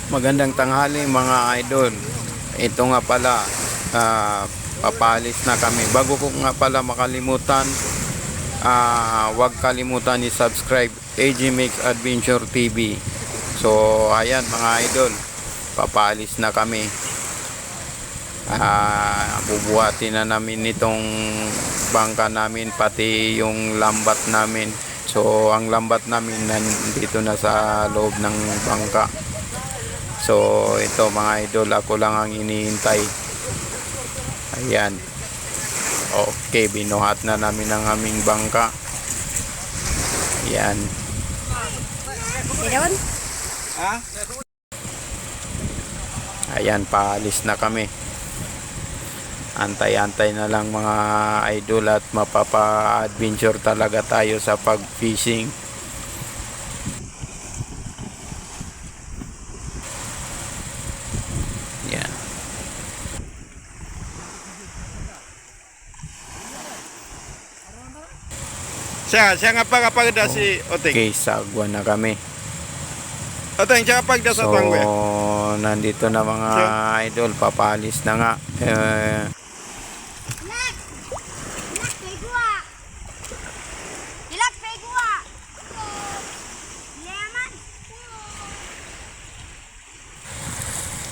Magandang tanghali mga idol. Ito nga pala, papalis na kami. Bago ko nga pala makalimutan, huwag kalimutan i-subscribe AG Mix Adventure TV. So ayan mga idol, papalis na kami. Bubuhatin na namin itong bangka namin, pati yung lambat namin. So ang lambat namin nandito na sa loob ng bangka. So ito mga idol, ako lang ang inihintay. Ayan. Okay, binuhat na namin ang aming bangka. Ayan. Ayan, paalis na kami. Antay-antay na lang mga idol at mapapa-adventure talaga tayo sa pag-fishing. Yan. Siya nga pagda si Oteng. Okay, sagwa na kami. Oteng, siya pagda sa So, tangwe. nandito na mga idol, papalis na nga.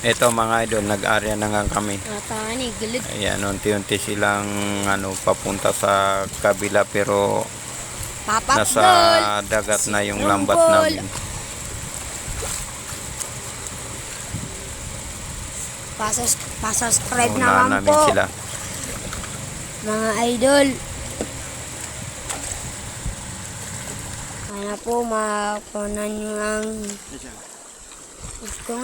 Ito mga idol, nag-area na nga kami. Ayan, unti-unti silang papunta sa kabila, pero nasa dagat na yung lambat namin. Pasubscribe Unahan naman namin po sila. mga idol. Kaya po makunan nyo ang gusto.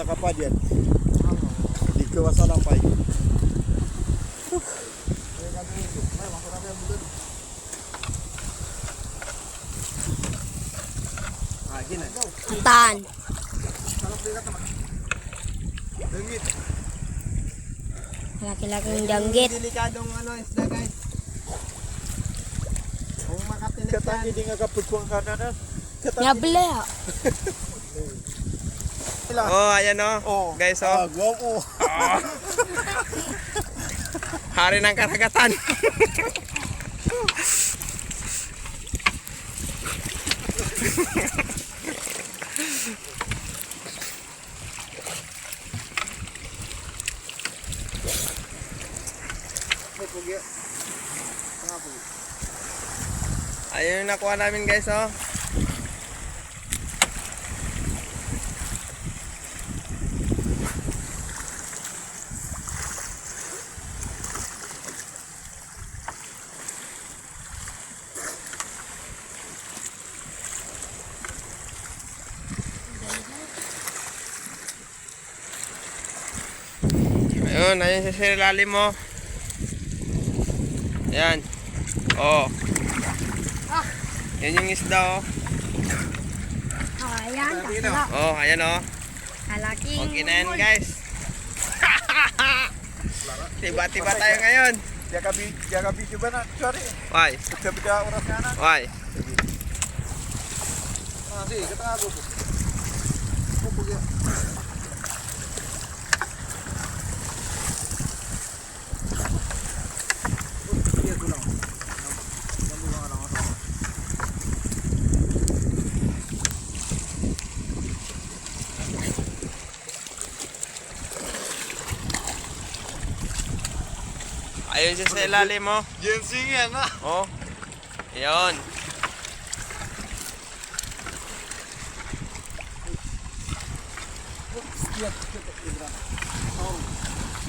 Sa kapad yan. Di ka wasalampay. Antan. Laki-laking danggit. Delikadong isda guys. Kung makatinig Katang hindi nga kaputwang ka na na. Nyable. Oh, ayan Oh. Guys, Wow, oh. Hari ng karagatan. Ayun yung nakuha namin guys, Ayun sa ilalim mo. Ayan. Oh. Yan yung isda, Ayan. Oh, ayan, Kalaking. Okay na yan, guys. Tiba-tiba tayo ngayon. Jaga video ba na? Sorry. Why? Sabi ka oras nga na. Why? Sige, katanga ko po. Ayun siya sa ilalim mo. Ginseng yan na. Oh. Ayun.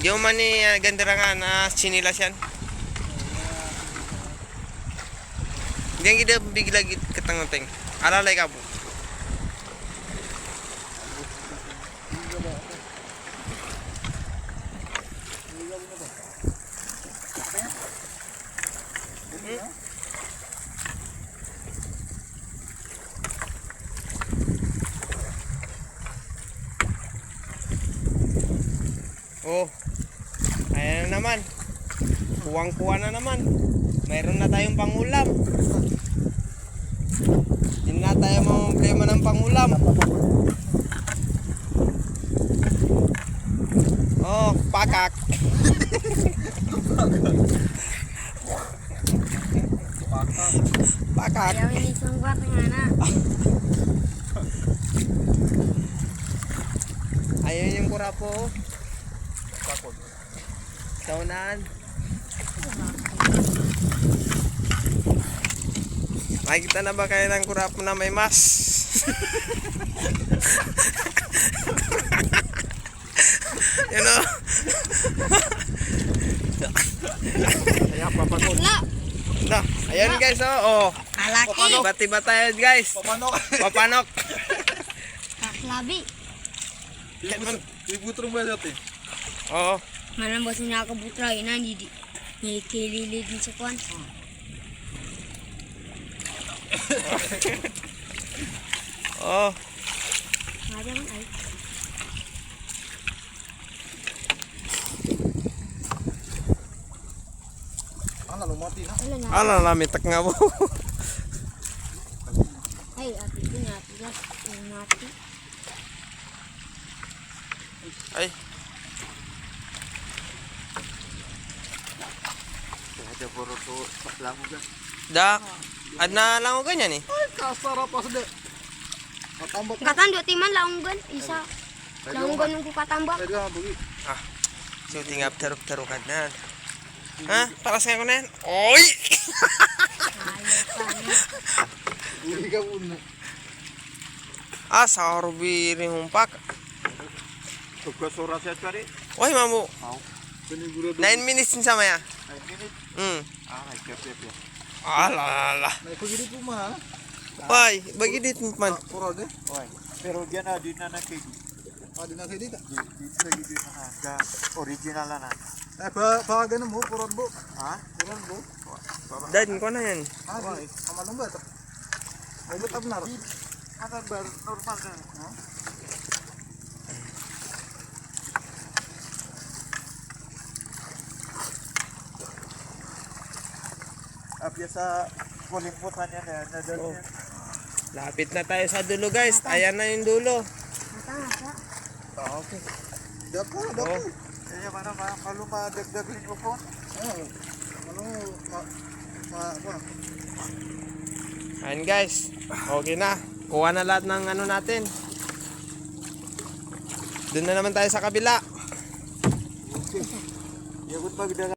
Di mo man ni gandara nga na sinilas yan. Diyan kita bigla katangoteng. Alalay ka po. Oh, ayan na naman. Kuwang-kuwa na naman. Mayroon na tayong pangulam. Hindi na tayo problema ng pangulam. Oh, pakak. Pakak. Ayaw ini sungguh nga na. Ayun yung kurapo. Saunan. Makikita na ba kayo ng kurapo na may mas? You know? La, Na, ayun guys, oh. kalaki. Bati-ba tayo guys. Papanok. Papanok. Kaklabi. Ibutro mo yan natin. Oo. Mana bosin niya ako butra, ina, hindi kilili din sa kwan. Oh. Ada man ay. Ano, lumati na. Wala na. Ala lamitak nga po. Ay, ati din ati lang. Yung mati. Ay. Kaya puro to lang mo gan. Da. Adna lang ko ganyan eh. Ay, kasarap pa sa de. Matambak. Katando timan launggan isa. Launggan nung katambak. Pwede nga, bugi. So tingap teruk-terukan na. Ha? Para sa ko na yan. Oy! Bugi ka muna. Sa rubi rin humpak. Pagkasura siya pare. Oy, mamu. Panigurado. 9 minutes din sa maya. 9 minutes. Hmm. Ay, kaya. Ala. May pagiri po ma. Oy, bagi dit man. Puro de. Oy. Pero diyan na din na nakidi. Di na kidi ta. Dito lagi din na ga original na. Pa ganun mo puro bo. Ha? Puro bo. Dad, ko na yan. Ay, amalong ba to? May lutab na. Ano ba normal na? Ha? Apya sa kulimputan yan na doon Oh. yan. Lapit na tayo sa dulo guys. Ayan na yung dulo. Mata nga siya. Okay. Dako. Kaya mana kalau madagdag linggo po. Ano ma Ayan guys. Okay na. Kuha na lahat ng ano natin. Doon na naman tayo sa kabila. Yagot pa bida